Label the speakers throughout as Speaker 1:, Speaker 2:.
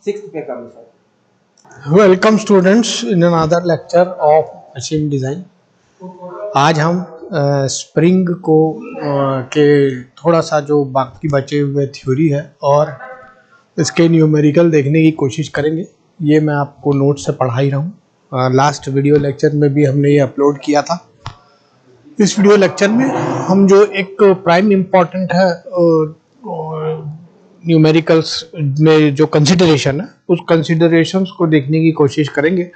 Speaker 1: Sixth पे का विषय।
Speaker 2: Welcome students in another lecture of machine design. आज हम स्प्रिंग को के थोड़ा सा जो बाकी बचे हुए थ्योरी है और इसके न्यूमेरिकल देखने की कोशिश करेंगे। ये मैं आपको नोट से पढ़ा ही रहा हूँ। लास्ट वीडियो लेक्चर में भी हमने ये अपलोड किया था। इस वीडियो लेक्चर में हम जो एक प्राइम इम्पॉर्टेंट है न्यूमेरिकल्स में जो कंसिडरेशन है उस कंसिडरेशंस को देखने की कोशिश करेंगे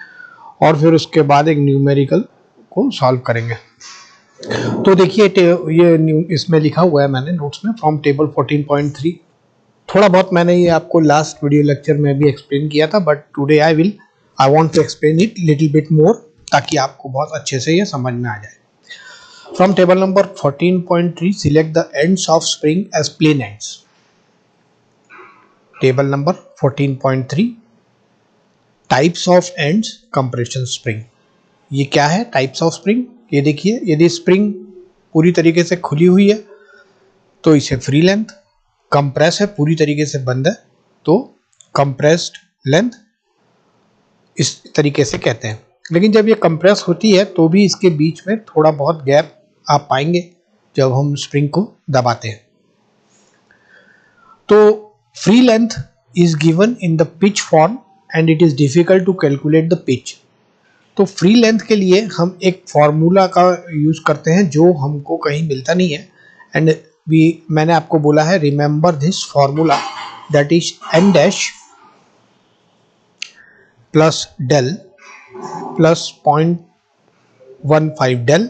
Speaker 2: और फिर उसके बाद एक न्यूमेरिकल को सॉल्व करेंगे। तो देखिए ये इसमें लिखा हुआ है मैंने नोट्स में फ्रॉम टेबल 14.3। थोड़ा बहुत मैंने ये आपको लास्ट वीडियो लेक्चर में भी एक्सप्लेन किया था, but today I want to explain it little bit more ताकि आपको बहुत अच्छे से ये समझ में आ जाए। From table number 14.3 select the ends of spring as plain ends. Table number 14.3 types of ends compression spring. ये क्या है टाइप्स ऑफ स्प्रिंग? ये देखिए, यदि स्प्रिंग पूरी तरीके से खुली हुई है तो इसे फ्री लेंथ, कंप्रेस है पूरी तरीके से बंद है तो कंप्रेस्ड लेंथ इस तरीके से कहते हैं। लेकिन जब ये कंप्रेस होती है तो भी इसके बीच में थोड़ा बहुत गैप आप पाएंगे जब हम स्प्रिंग को दबाते हैं। तो free length is given in the pitch form and it is difficult to calculate the pitch। तो फ्री लेंथ के लिए हम एक फॉर्मूला का यूज करते हैं जो हमको कहीं मिलता नहीं है एंड मैंने आपको बोला है remember this formula that is n dash plus del plus 0.15 del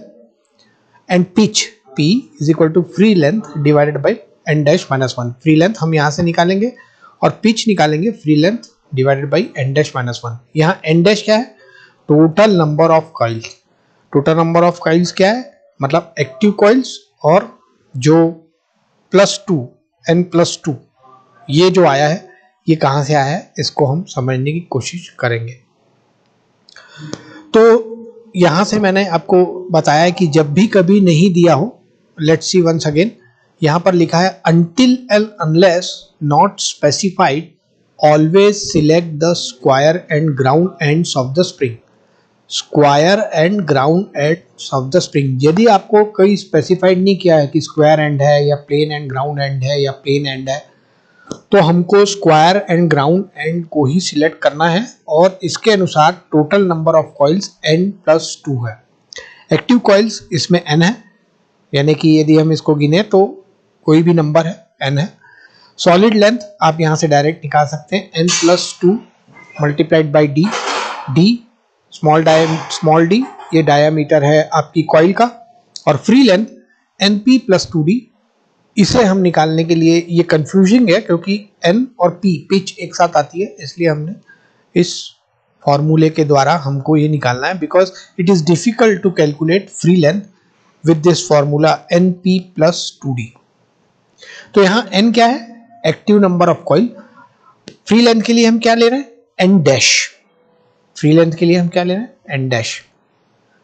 Speaker 2: and pitch p is equal to free length divided by n dash minus 1। Free length हम यहाँ से निकालेंगे और पिच निकालेंगे free length divided by n dash minus 1। यहाँ n dash क्या है? Total number of coils. Total number of coils क्या है? मतलब एक्टिव कॉइल्स और जो +2 n+2 ये जो आया है ये कहाँ से आया है इसको हम समझने की कोशिश करेंगे। तो यहाँ से मैंने आपको बताया कि जब भी कभी नहीं दिया हो, लेट्स सी वंस अगेन, यहाँ पर लिखा है until and unless not specified always select the square and ground ends of the spring। Square and ground ends of the spring. यदि आपको कोई स्पेसिफाइड नहीं किया है कि स्क्वायर एंड है या प्लेन एंड ग्राउंड एंड है या प्लेन एंड है तो हमको स्क्वायर एंड ग्राउंड एंड को ही सिलेक्ट करना है और इसके अनुसार total number of coils n+2 है। एक्टिव कॉइल्स इसमें n है, यानी कि यदि हम इसको गिने तो कोई भी नंबर है n है। सॉलिड लेंथ आप यहाँ से डायरेक्ट निकाल सकते हैं n+2 multiplied by d। d small d ये डायामीटर है आपकी कॉइल का और फ्री लेंथ np+2d। इसे हम निकालने के लिए, ये कंफ्यूजिंग है क्योंकि n और p पिच एक साथ आती है, इसलिए हमने इस फॉर्मूले के द्वारा हमको ये निकालना है because it is difficult to calculate free length with this formula np+2d। तो यहाँ n क्या है? Active number of coil. Free length के लिए हम क्या ले रहे हैं? n dash. फ्री लेंथ के लिए हम क्या ले रहे हैं? n dash.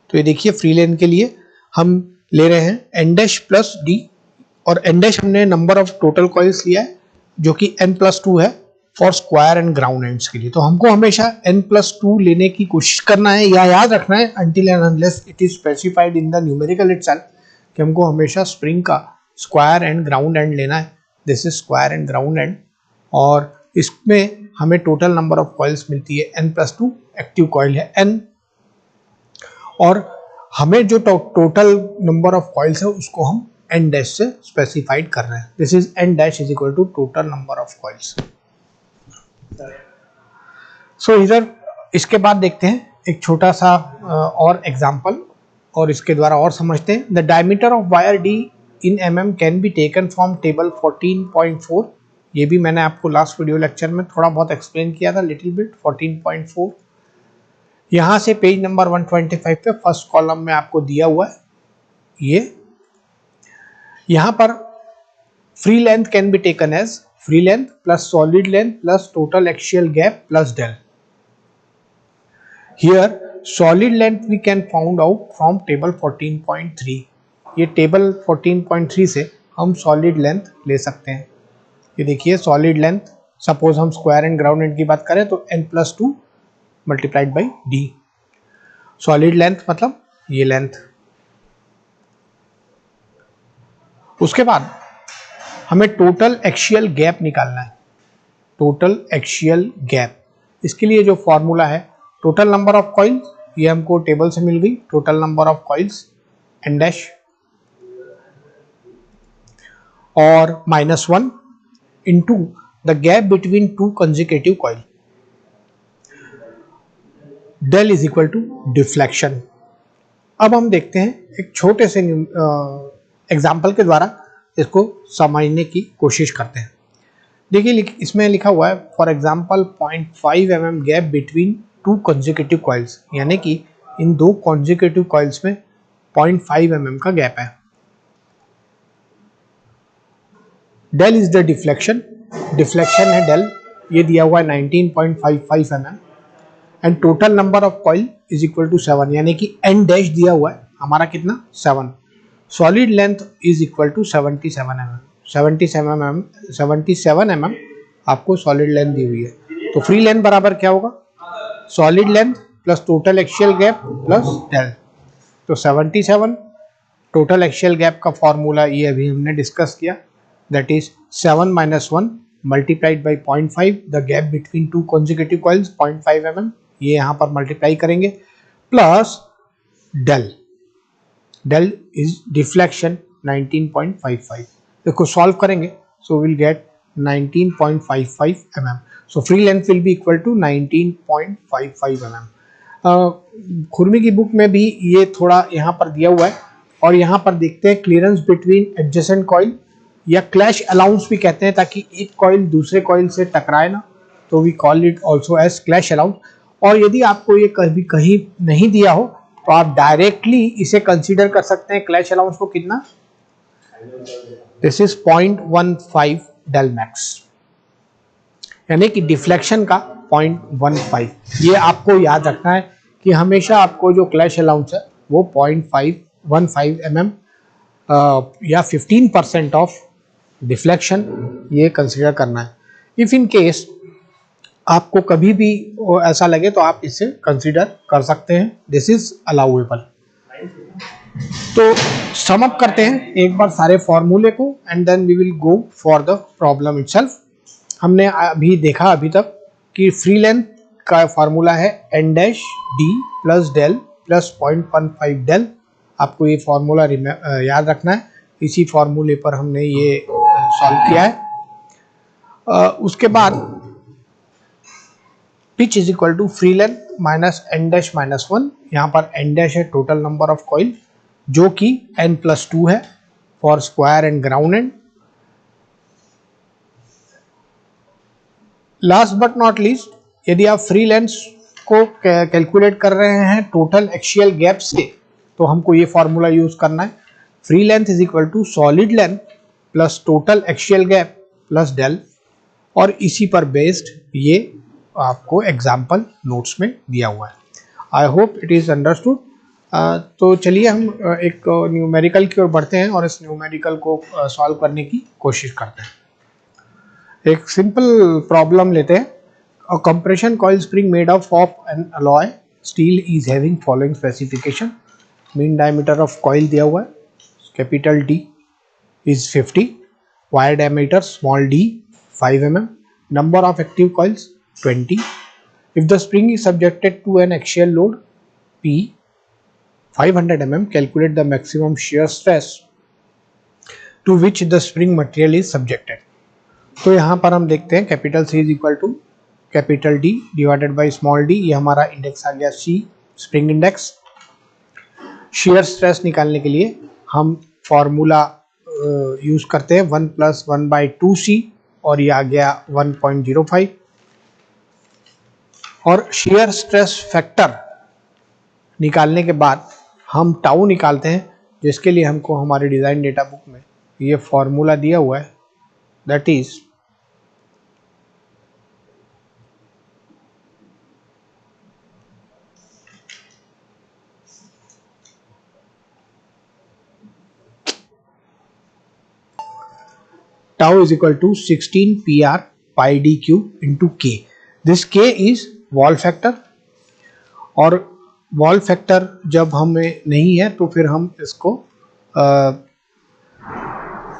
Speaker 2: तो ये देखिए फ्री लेंथ के लिए हम ले रहे हैं n डैश प्लस d और n डैश हमने नंबर ऑफ टोटल कॉइल्स लिया है जो कि n+2 है for square and ground ends के लिए। तो हमको हमेशा n+2 लेने की कोशिश करना है या याद रखना है until and unless it is specified in the numerical itself कि हमको हमेशा स्प्रिंग का स्क्वायर एंड ग्राउंड एंड लेना है। This is square and ground and और इसमें हमें टोटल नंबर ऑफ कॉइल्स मिलती है n+2। एक्टिव कॉइल है n और हमें जो टोटल नंबर ऑफ कॉइल्स है उसको हम n डैश से स्पेसिफाइड कर रहे हैं। This is n dash is equal to total number of coils. So इधर इसके बाद देखते हैं एक छोटा सा और एग्जांपल और इसके द्वारा और समझते हैं। The diameter of wire d in mm can be taken from table 14.4। ये भी मैंने आपको लास्ट वीडियो लेक्चर में थोड़ा बहुत एक्सप्लेन किया था लिटिल बिट। 14.4 यहाँ से पेज नंबर 125 पे फर्स्ट कॉलम में आपको दिया हुआ है। ये यहाँ पर free length can be taken as free length plus solid length plus total axial gap plus del. Here solid length we can found out from table 14.3। ये टेबल 14.3 से हम सॉलिड लेंथ ले सकते हैं। ये देखिए सॉलिड लेंथ सपोज हम square and ground and की बात करें तो n+2 multiplied by d। Solid length मतलब ये लेंथ। उसके बाद हमें टोटल एक्सियल गैप निकालना है, टोटल एक्सियल गैप। इसके लिए जो फॉर्मूला है टोटल नंबर ऑफ कॉइल, ये हमको टेबल से मिल गई, total number of coils n dash और -1 into the gap between two consecutive coil, del is equal to deflection. अब हम देखते हैं एक छोटे से एग्जाम्पल के द्वारा इसको समझने की कोशिश करते हैं। देखिए इसमें लिखा हुआ है for example 0.5 mm gap between two consecutive coils, यानी कि इन दो कंसेक्यूटिव कॉइल्स में 0.5 mm का गैप है। Del is the deflection, deflection है डेल, ये दिया हुआ है 19.55 mm and total number of coil is equal to 7, यानी कि n डैश दिया हुआ है हमारा कितना 7। Solid length is equal to 77 mm, 77 mm आपको सॉलिड लेंथ दी हुई है। तो फ्री लेंथ बराबर क्या होगा, solid length plus total axial gap plus del. तो 77 टोटल एक्सियल गैप का फॉर्मूला ये अभी हमने डिस्कस किया, that is 7 - 1 multiplied by 0.5, the gap between two consecutive coils 0.5 mm, ये यहाँ पर मल्टीप्लाई करेंगे plus del, del is deflection 19.55। देखो सॉल्व करेंगे so will get 19.55 mm, so free length will be equal to 19.55 mm। खुरमी की book में भी ये थोड़ा यहाँ पर दिया हुआ है, और यहाँ पर देखते हैं क्लियरेंस बिटवीन एडजेसेंट कॉइल या क्लैश अलाउंस भी कहते हैं, ताकि एक कॉइल दूसरे कॉइल से टकराए ना, तो we call it also as clash allowance. और यदि आपको ये कभी कहीं नहीं दिया हो तो आप डायरेक्टली इसे कंसीडर कर सकते हैं क्लैश अलाउंस को कितना, दिस इज 0.15 डेल मैक्स, यानी कि डिफ्लेक्शन का 0.15। ये आपको याद रखना है कि हमेशा आपको जो क्लैश अलाउंस है वो 0.515 mm या 15% ऑफ डिफ्लेक्शन ये कंसीडर करना है। इफ इन केस आपको कभी भी ऐसा लगे तो आप इसे कंसीडर कर सकते हैं, दिस इज अलाउएबल। तो सम अप करते हैं एक बार सारे फॉर्मूले को and then we will go for the problem itself. हमने अभी देखा अभी तक कि फ्री लेंथ का फॉर्मूला है n dash d plus del plus 0.15 del. आपको ये फॉर्मूला याद रखना है, इसी फॉर्मूले पर हमने ये सॉल्व किया है। उसके बाद pitch is equal to free length minus n dash minus 1, यहाँ पर n डैश है टोटल नंबर ऑफ कॉइल जो कि n+2 है for square and ground end. Last but not least, यदि आप फ्री लेंथ को कैलकुलेट कर रहे हैं टोटल एक्सियल गैप से, तो हमको ये फॉर्मूला यूज करना है, free length is equal to solid length plus total axial gap plus del, और इसी पर बेस्ड ये आपको एग्जाम्पल नोट्स में दिया हुआ है। I hope it is understood. तो चलिए हम एक न्यूमेरिकल की ओर बढ़ते हैं और इस न्यूमेरिकल को सॉल्व करने की कोशिश करते हैं। एक सिंपल प्रॉब्लम लेते हैं। A compression coil spring made of N alloy steel is having following specification. Mean diameter of coil दिया हुआ है, capital D is 50, wire diameter small d 5 mm, number of active coils 20. If the spring is subjected to an axial load P 500 mm, calculate the maximum shear stress to which the spring material is subjected. तो यहाँ पर हम देखते हैं capital C is equal to capital D divided by small d, ये हमारा index आ गया C, spring index. Shear stress निकालने के लिए हम फॉर्मूला यूज करते हैं 1 + 1/2C, और ये आ गया 1.05। और शेयर स्ट्रेस फैक्टर निकालने के बाद हम टाउ निकालते हैं, जिसके लिए हमको हमारे डिज़ाइन डेटा बुक में ये फॉर्मूला दिया हुआ है, that is tau is equal to 16 PR pi d cube into K. This K is Wahl factor, और वॉल फैक्टर जब हमें नहीं है तो फिर हम इसको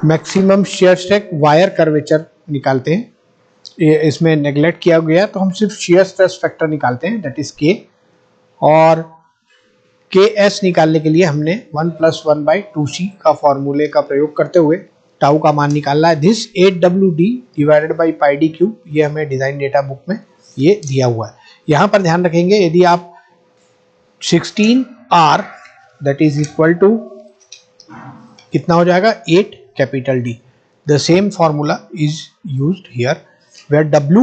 Speaker 2: maximum shear stress wire curvature निकालते हैं. इसमें नेग्लेक्ट किया गया तो हम सिर्फ शेयर स्ट्रेस फैक्टर निकालते हैं, दैट इज के. और के एस निकालने के लिए हमने 1 + 1/2c का फॉर्मूले का प्रयोग करते हुए टाउ का मान निकालना है. This 8WD divided by pi d cube, ये हमें डिजाइन डेटा बुक में ये दिया हुआ है. यहाँ पर ध्यान रखेंगे, यदि आप 16R that is equal to कितना हो जाएगा 8 capital D. The same formula is used here where W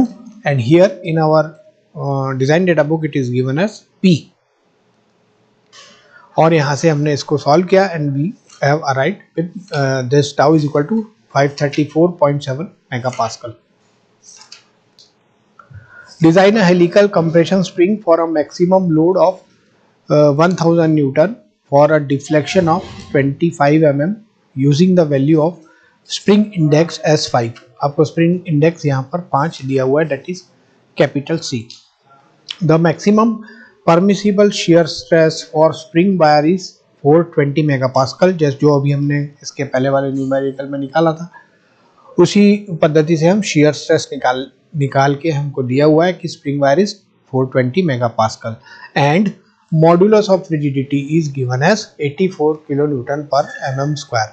Speaker 2: and here in our design data book it is given as P. और यहाँ से हमने इसको सॉल्व किया and we have arrived with this tau is equal to 534.7 megapascal. Design a helical compression spring for a maximum load of 1000 Newton for a deflection of 25 mm using the value of spring index as 5. आपको spring index यहाँ पर 5 दिया हुआ है, that is capital C. The maximum permissible shear stress for spring wire is 420 megapascal. जैसे जो अभी हमने इसके पहले वाले न्यूमेरिकल में निकाला था, उसी पद्धति से हम शेयर स्ट्रेस निकाल के हमको दिया हुआ है कि spring wire is 420 megapascal and modulus of rigidity is given as 84 kilonewton per mm².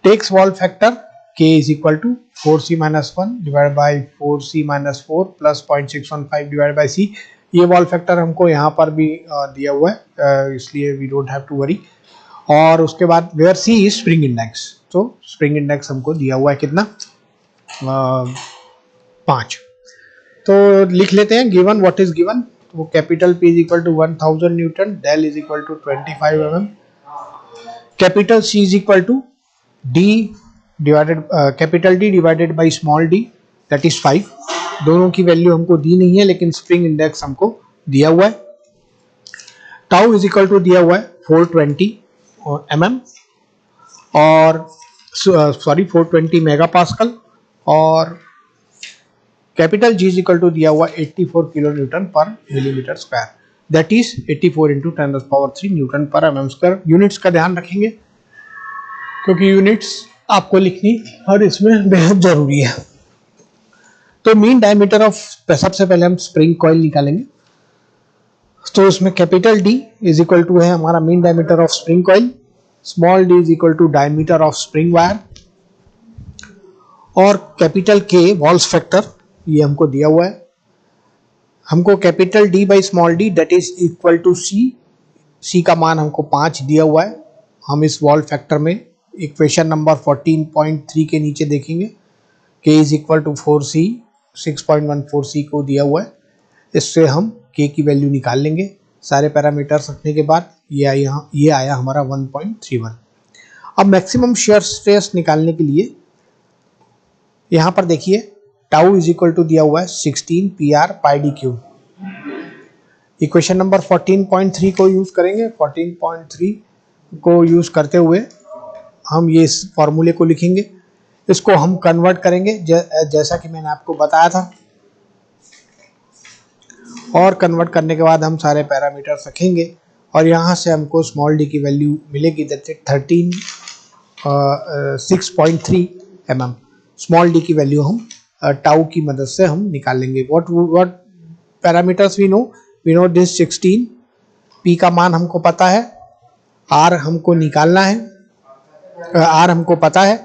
Speaker 2: Takes Wahl factor K is equal to 4C minus 1 divided by 4C minus 4 plus 0.615 divided by C. ये wall factor हमको यहाँ पर भी दिया हुआ है, इसलिए we don't have to worry. और उसके बाद where C is spring index, तो spring index हमको दिया हुआ है कितना 5. तो लिख लेते हैं गिवन व्हाट इज गिवन. तो capital P is equal to 1000 newton, del is equal to 25 mm, capital C is equal to D divided capital D divided by small d that is 5. दोनों की वैल्यू हमको दी नहीं है, लेकिन spring index हमको दिया हुआ है. टाउ इज इक्वल टू दिया हुआ है 420 mm और सॉरी 420 मेगापास्कल, और capital G is equal to दिया हुआ 84 kilonewton per millimetre square, that is 84 into 10³ newton per mm². Units का ध्यान रखेंगे क्योंकि यूनिट्स आपको लिखनी हर इसमें बेहद जरूरी है. तो मीन डायमीटर ऑफ, सबसे पहले हम स्प्रिंग कॉइल निकालेंगे. तो उसमें capital D is equal to है हमारा mean diameter of spring coil, small d is equal to diameter of spring wire, और कैपिटल K वॉल्स फैक्टर ये हमको दिया हुआ है. हमको capital D by small d that is equal to C का मान हमको 5 दिया हुआ है. हम इस वॉल फैक्टर में इक्वेशन नंबर 14.3 के नीचे देखेंगे K is equal to 4C, 6.14C को दिया हुआ है. इससे हम K की वैल्यू निकाल लेंगे. सारे पैरामीटर्स रखने के बाद ये आया हमारा 1.31. अब मैक्सिमम शेयर स्ट्रेस निकालने के लिए यहाँ पर देखिए टाउ इज इक्वल टू दिया हुआ है 16 PR pi d cube. Equation number 14.3 को यूज करेंगे. 14.3 को यूज करते हुए हम ये इस फॉर्मूले को लिखेंगे. इसको हम कन्वर्ट करेंगे जैसा कि मैंने आपको बताया था, और कन्वर्ट करने के बाद हम सारे पैरामीटर्स रखेंगे और यहाँ से हमको स्मॉल d की वैल्यू मिलेगी, that is 6.3 mm. Small d की वैल्यू हम टाउ की मदद से हम निकाल लेंगे. What parameters we know this 16. P का मान हमको पता है, R हमको निकालना है, R हमको पता है,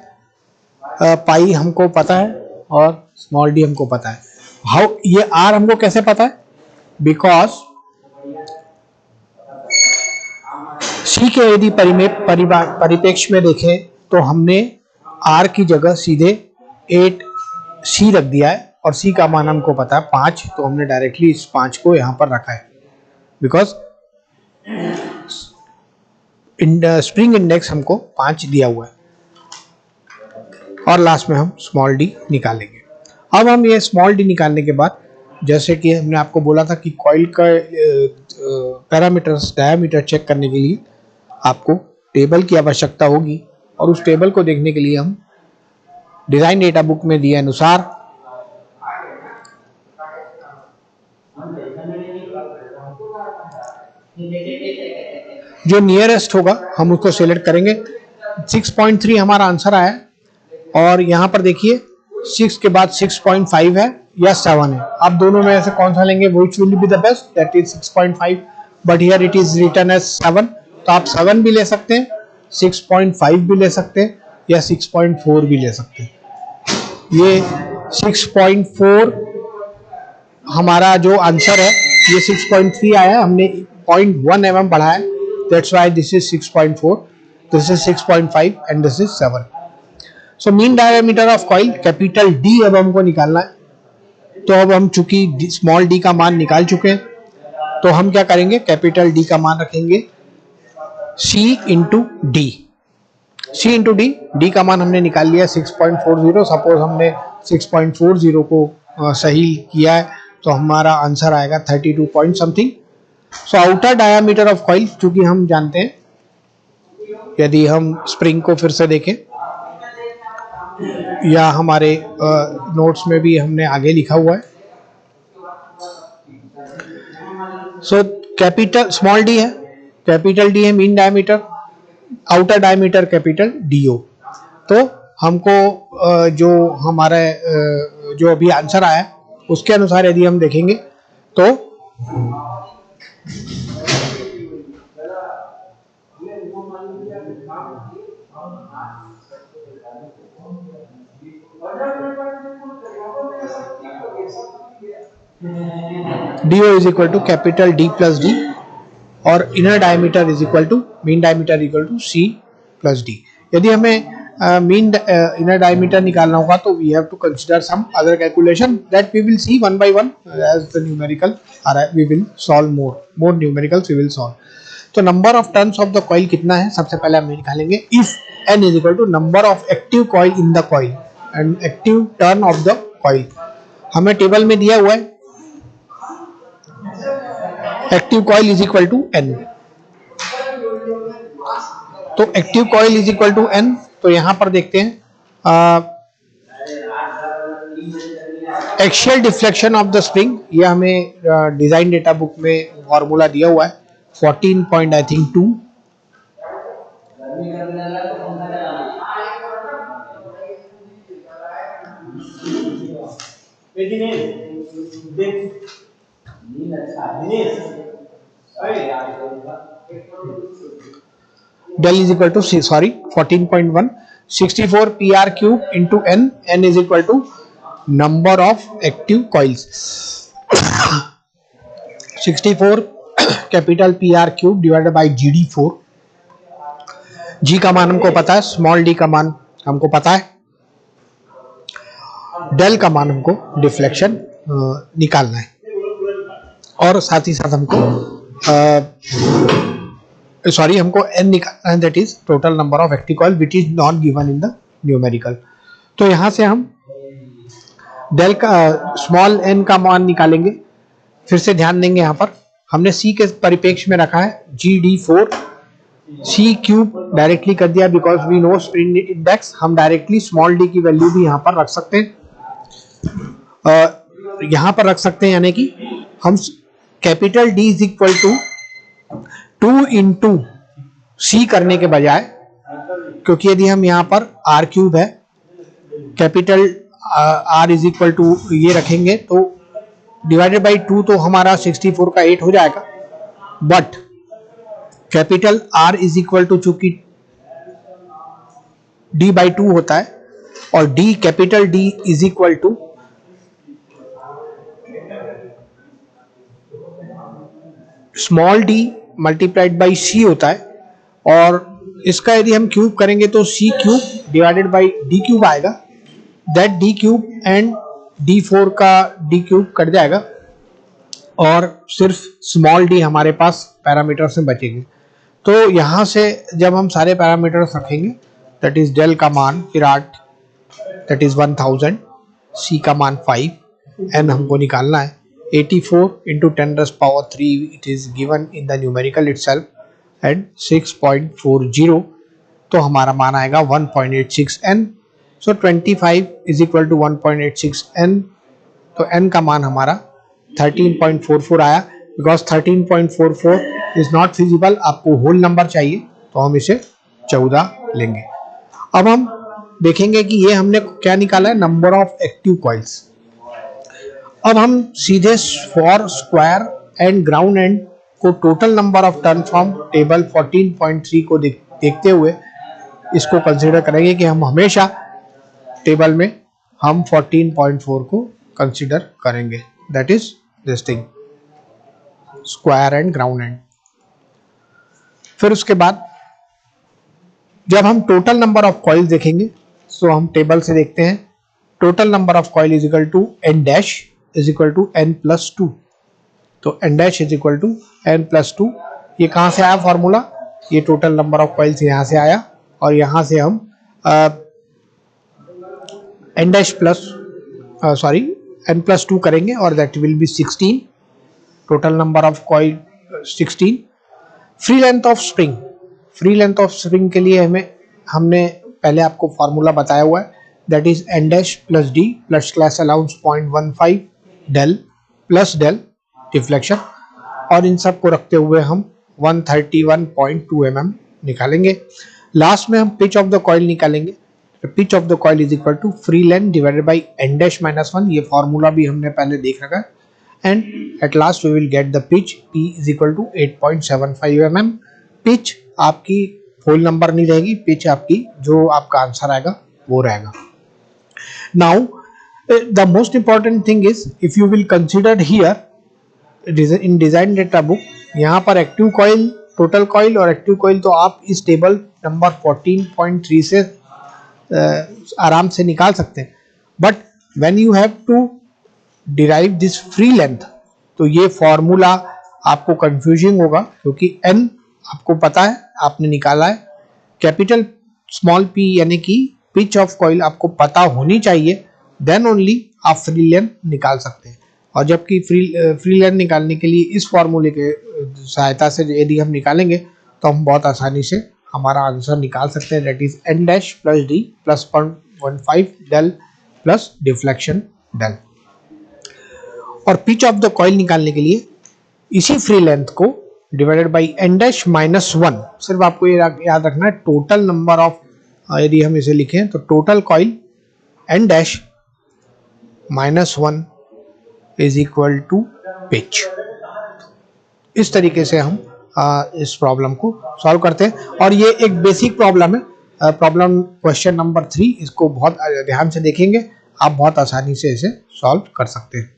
Speaker 2: पाई हमको पता है, और स्मॉल d हमको पता है. हाउ ये R हमको कैसे पता है? बिकॉज C के यदि परिप्रेक्ष्य में देखें तो हमने R की जगह सीधे 8C रख दिया है, और C का मान हमको पता है 5, तो हमने डायरेक्टली इस 5 को यहाँ पर रखा है बिकॉज स्प्रिंग इंडेक्स हमको 5 दिया हुआ है. और लास्ट में हम स्मॉल d निकालेंगे. अब हम ये स्मॉल d निकालने के बाद, जैसे कि हमने आपको बोला था कि कॉइल का पैरामीटर्स डायमीटर चेक करने के लिए आपको टेबल की आवश्यकता होगी, और उस टेबल को देखने के लिए हम डिजाइन डेटा बुक में दिए अनुसार जो नियरेस्ट होगा हम उसको सिलेक्ट करेंगे। 6.3 हमारा आंसर आया है, और यहाँ पर देखिए 6 के बाद 6.5 है या 7 है, आप दोनों में से कौन सा लेंगे, which will be the best, that is 6.5, but here it is written as 7, तो आप 7 भी ले सकते हैं, 6.5 भी ले सकते हैं, या 6.4 भी ले सकते हैं। ये 6.4 हमारा जो आंसर है, ये 6.3 आया है, हमने 0.1 mm बढ़ाया, that's why this is 6.4, this is 6.5 and this is 7। So mean diameter of coil capital D अब हमको निकालना है। तो अब हम चूंकि स्मॉल डी का मान निकाल चुके हैं, तो हम क्या करेंगे, कैपिटल डी का मान रखेंगे C into D. C into D, D का मान हमने निकाल लिया 6.40। सपोज हमने 6.40 को सही किया है, तो हमारा आंसर आएगा 32 point something. So outer diameter of coil, चूंकि हम जानते हैं, यदि हम स्प्रिंग को फिर से देखें, या हमारे नोट्स में भी हमने आगे लिखा हुआ है, सो कैपिटल स्मॉल डी है, कैपिटल डी है mean diameter, outer diameter capital DO. तो हमको जो हमारा जो अभी आंसर आया उसके अनुसार यदि हम देखेंगे तो DO is equal to capital D plus D, और inner diameter is equal to mean diameter equal to C plus D. यदि हमें मीन इनर डायमीटर निकालना होगा, तो we have to consider some other calculation that we will see one by one as the numerical we will solve more numericals we will solve. तो number of turns of the coil कितना है, सबसे पहले हम निकालेंगे if n is equal to number of active coil in the coil and active turn of the coil. हमें table में दिया हुआ है active coil is equal to n, तो active coil is equal to n। तो यहां पर देखते हैं axial deflection of the spring, ये हमें डिजाइन डेटा बुक में फॉर्मूला दिया हुआ है 14 I think 2। Del is equal to 14.1 64 PR cube into n is equal to number of active coils 64 capital PR cube divided by GD4। G का मान हमको पता है, स्मॉल d का मान हमको पता है, डेल का मान हमको डिफ्लेक्शन निकालना है, और साथ ही साथ हमको हमको n निकालना है, that is total number of active coil which is not given in the numerical. तो यहां से हम डेल का स्मॉल n का मान निकालेंगे। फिर से ध्यान देंगे, यहां पर हमने c के परिप्रेक्ष्य में रखा है GD4, c क्यूब डायरेक्टली कर दिया because we know spring index, हम डायरेक्टली स्मॉल d की वैल्यू भी यहां पर रख सकते हैं, यहां पर रख सकते हैं, यानी कि हम capital D is equal to 2 into C करने के बजाय, क्योंकि यदि हम यहाँ पर r क्यूब है, capital R is equal to ये रखेंगे, तो डिवाइडेड बाई 2 तो हमारा 64 का 8 हो जाएगा, but capital R is equal to चूंकि D बाई 2 होता है, और D कैपिटल D is equal to small d multiplied by c होता है, और इसका यदि हम क्यूब करेंगे तो c cube divided by d cube आएगा, that d cube and d4 का d क्यूब कट जाएगा, और सिर्फ स्मॉल d हमारे पास पैरामीटर्स में बचेंगे। तो यहां से जब हम सारे पैरामीटर्स रखेंगे, दैट इज डेल का मान विराट दैट इज 1000, c का मान 5, n हमको निकालना है 84 into 10⁻³ it is given in the numerical itself and 6.40, तो हमारा मान आएगा 1.86 n। So 25 is equal to 1.86 n, तो n का मान हमारा 13.44 आया। बिकॉज 13.44 इज नॉट फिजिबल, आपको होल नंबर चाहिए, तो हम इसे 14 लेंगे। अब हम देखेंगे कि ये हमने क्या निकाला है, नंबर ऑफ एक्टिव कॉइल्स। अब हम सीधे for square and ground end को total number of turn from table 14.3 को देखते हुए इसको कंसीडर करेंगे कि हम हमेशा टेबल में हम 14.4 को कंसीडर करेंगे, that is this thing, square and ground and. फिर उसके बाद जब हम टोटल नंबर ऑफ कॉइल देखेंगे, तो हम टेबल से देखते हैं total number of coil is equal to n dash is equal to n plus 2। तो n dash is equal to n plus 2। ये कहां से आया फॉर्मूला, ये टोटल नंबर ऑफ कॉइल्स यहां से आया, और यहां से हम n dash plus n plus 2 करेंगे और that will be 16, total number of coil 16। Free length of spring, free length of spring के लिए हमने पहले आपको फॉर्मूला बताया हुआ है, that is n dash plus d plus clash allowance 0.15 del plus del deflection, और इन सब को रखते हुए हम 131.2 mm निकालेंगे। लास्ट में हम पिच ऑफ द कॉइल निकालेंगे। Pitch of the coil is equal to free length divided by n dash minus 1, ये फॉर्मूला भी हमने पहले देख रखा है। And at last we will get the pitch, P is equal to 8.75 mm। Pitch आपकी whole नंबर नहीं रहेगी, पिच आपकी जो आपका आंसर आएगा वो रहेगा। Now the most important thing is, if you will consider here in design data book, यहाँ पर एक्टिव कॉइल, टोटल कॉइल और एक्टिव कॉइल तो आप इस टेबल नंबर 14.3 से आराम से निकाल सकते हैं, but when you have to derive this free length, तो ये फॉर्मूला आपको कंफ्यूजिंग होगा, क्योंकि n आपको पता है, आपने निकाला है, कैपिटल स्मॉल p यानी कि पिच ऑफ कॉइल आपको पता होनी चाहिए, देन ओनली आप फ्री लेंथ निकाल सकते हैं। और जबकि फ्री लेंथ निकालने के लिए इस फॉर्मूले के सहायता से यदि हम निकालेंगे तो हम बहुत आसानी से हमारा आंसर निकाल सकते हैं, that is n dash plus d plus 0.15 del plus deflection del. और पिच ऑफ द कॉइल निकालने के लिए इसी फ्री लेंथ को divided by n dash minus 1, सिर्फ आपको ये याद रखना है, टोटल नंबर ऑफ, यदि हम इसे लिखें तो total coil n dash minus 1 is equal to pitch. इस तरीके से हम इस प्रॉब्लम को सॉल्व करते हैं, और ये एक बेसिक प्रॉब्लम है, प्रॉब्लम क्वेश्चन नंबर 3, इसको बहुत ध्यान से देखेंगे, आप बहुत आसानी से इसे सॉल्व कर सकते हैं।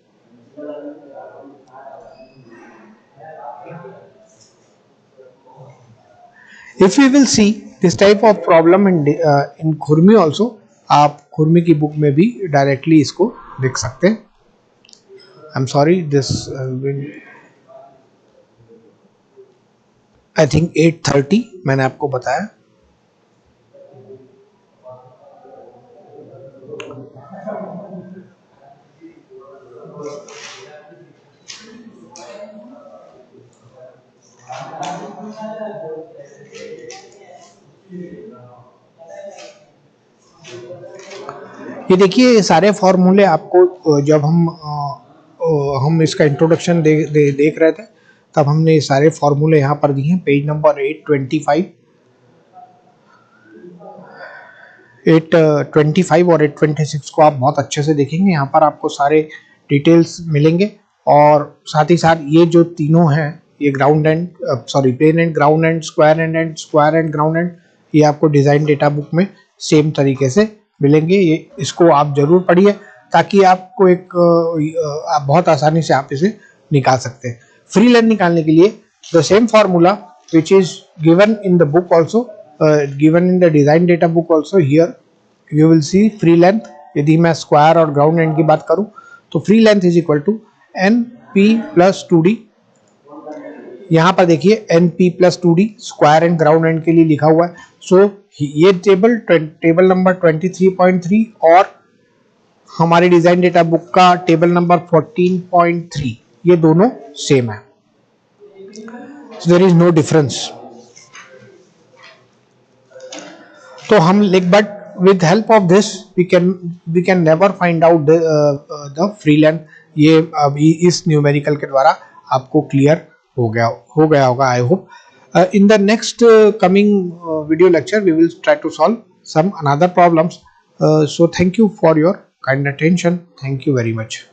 Speaker 2: If we will see this type of problem in खुरमी also, आप खुरमी की बुक में भी डायरेक्टली इसको लिख सकते हैं। I'm sorry, this I think 8:30 मैंने आपको बताया। ये देखिए सारे फॉर्मूले आपको जब हम इसका इंट्रोडक्शन देख रहे थे, तब हमने ये सारे फॉर्मूले यहाँ पर दिए हैं, पेज नंबर 825 और 826 को आप बहुत अच्छे से देखेंगे, यहाँ पर आपको सारे डिटेल्स मिलेंगे। और साथ ही साथ ये जो तीनों हैं, ये ground and plain end ground end square end square and ground end, ये आपको डिजाइन डेटा बुक में सेम तरीके से मिलेंगे। ये इसको आप जरूर पढ़िए, ताकि आपको आप बहुत आसानी से आप इसे निकाल सकते हैं। फ्री लेंथ निकालने के लिए the same formula which is given in the book also, given in the design data book also, here you will see free length. यदि मैं स्क्वायर और ग्राउंड एंड की बात करूं तो free length is equal to n p plus 2d। यहाँ पर देखिए n p plus 2d square and ground end के लिए लिखा हुआ है। सो ये टेबल नंबर 23.3 और हमारे डिजाइन डेटा बुक का टेबल नंबर 14.3, ये दोनों सेम है, so there is no difference। तो हम but with help of this we can never find out the free length, ये अभी इस न्यूमेरिकल के द्वारा आपको क्लियर हो गया होगा, I hope. In the next coming video lecture, we will try to solve some another problems. So thank you for your kind attention. Thank you very much.